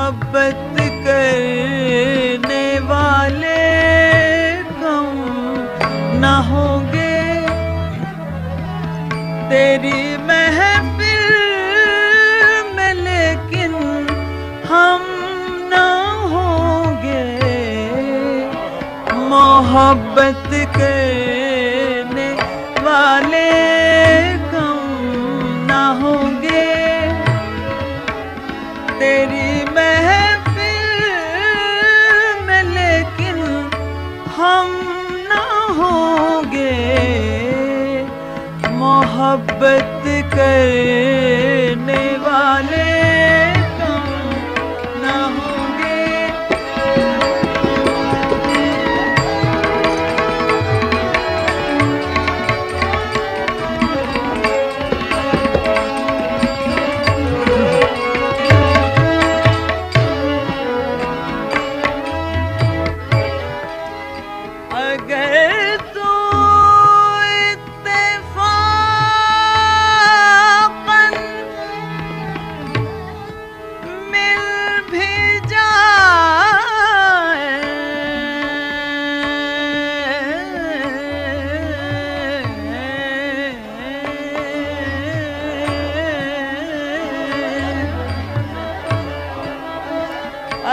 मोहब्बत करने वाले कम न होंगे, तेरी महफिल में लेकिन हम न होंगे। मोहब्बत करने वाले कम न होंगे, तेरी महफिल में लेकिन हम न होंगे। मोहब्बत करने वाले कम न होंगे।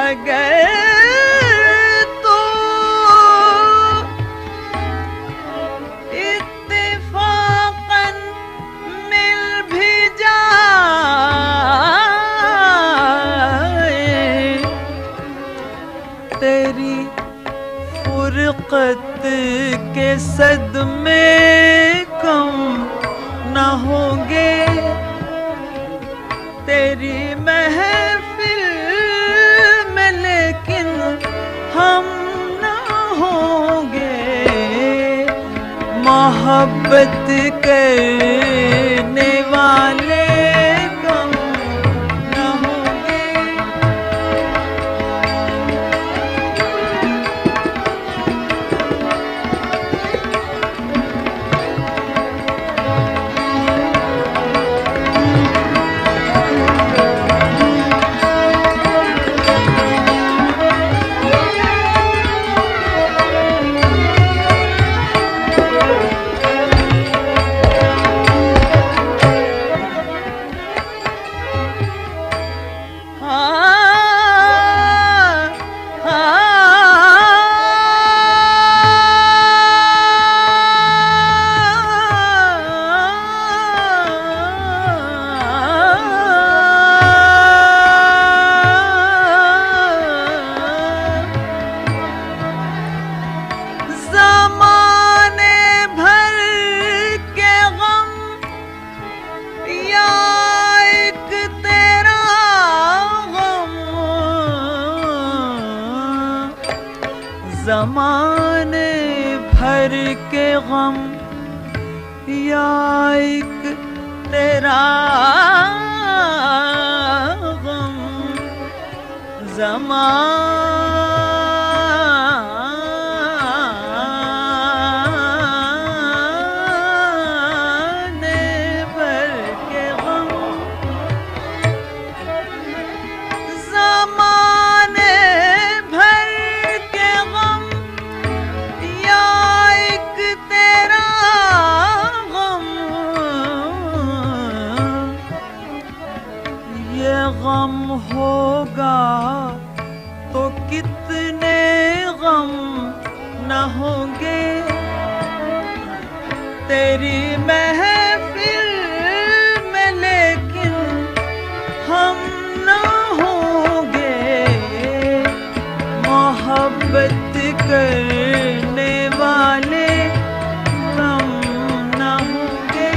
अगर तू इत्तेफाकन मिल भी जाए, अगर तेरी फुरकत के सदमे कम न होंगे, तेरी महफिल में लेकिन हम न होंगे। मोहब्बत करने वाले ज़माने भर के गम या एक तेरा गम, ज़माने भर के गम, ज़माने भर के गम या एक तेरा गम, ये गम होगा तो कितने गम न होंगे, तेरी महफिल में लेकिन हम न होंगे। मोहब्बत करने वाले कम न होंगे।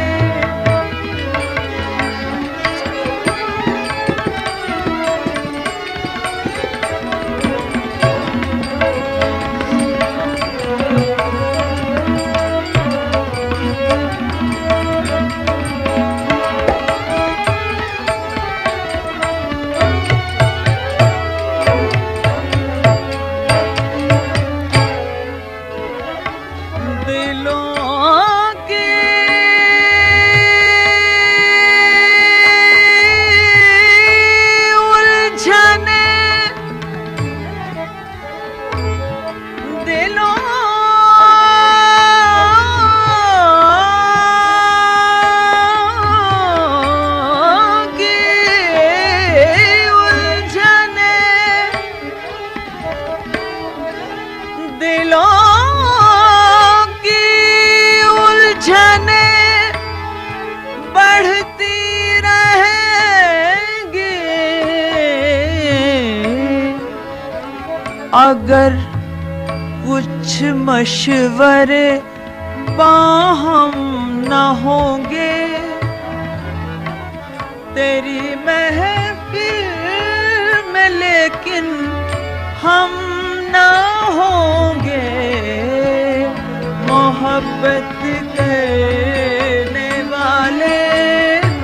उलझने बढ़ती रहेंगी अगर कुछ मशवरे बाहम न होंगे। तेरी महफिल में लेकिन हम न होंगे, मोहब्बत करने वाले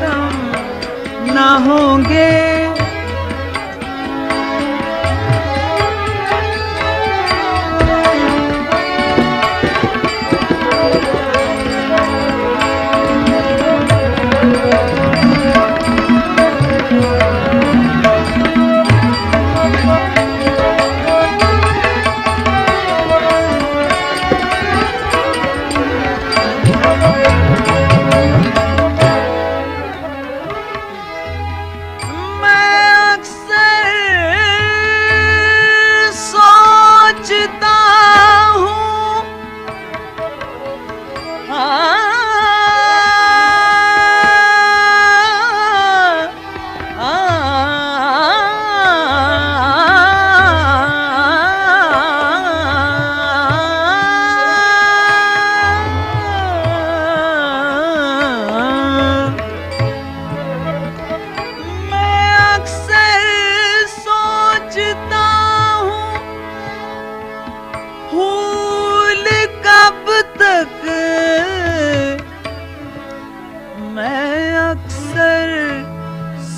हम न होंगे।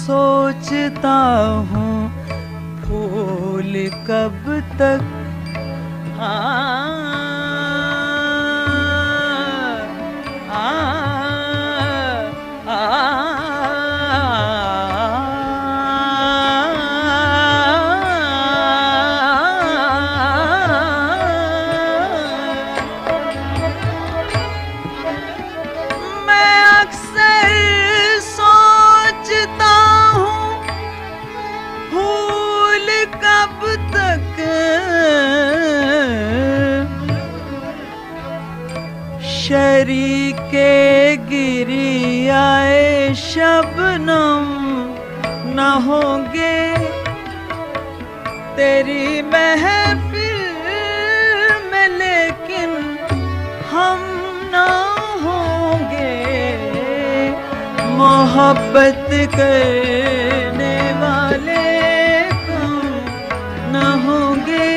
सोचता हूँ फूल कब तक, शरीके गिरी आए शबनम न होंगे। तेरी महफिल में लेकिन हम न होंगे, मोहब्बत करने वाले हम न होंगे।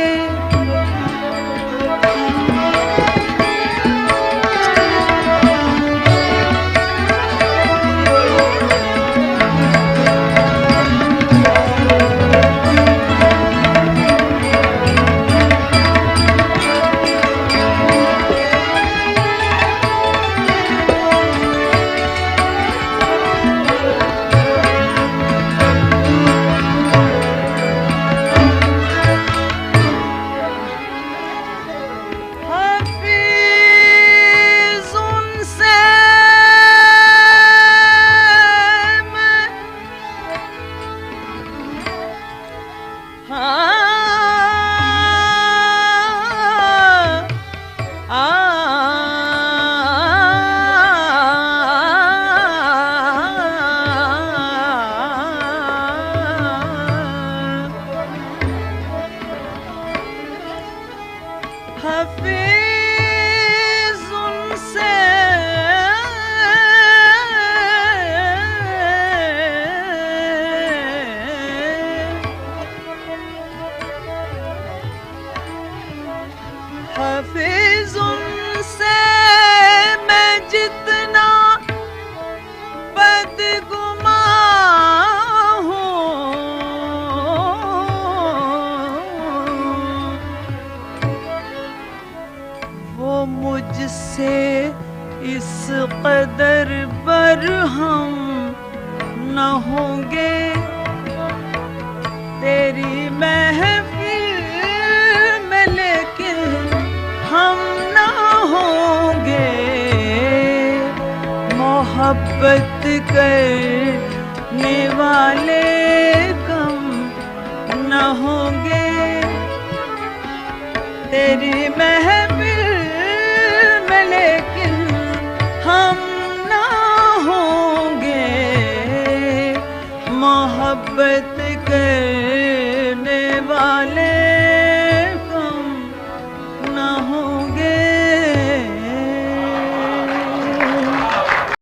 हाफिज उनसे मैं जितना बदगुमां हूँ, वो मुझसे इस कदर बरहम न होंगे। तेरी महफिल में लेकिन हम न होंगे, मोहब्बत करने वाले कम न होंगे। तेरी महफिल में लेकिन मोहब्बत कर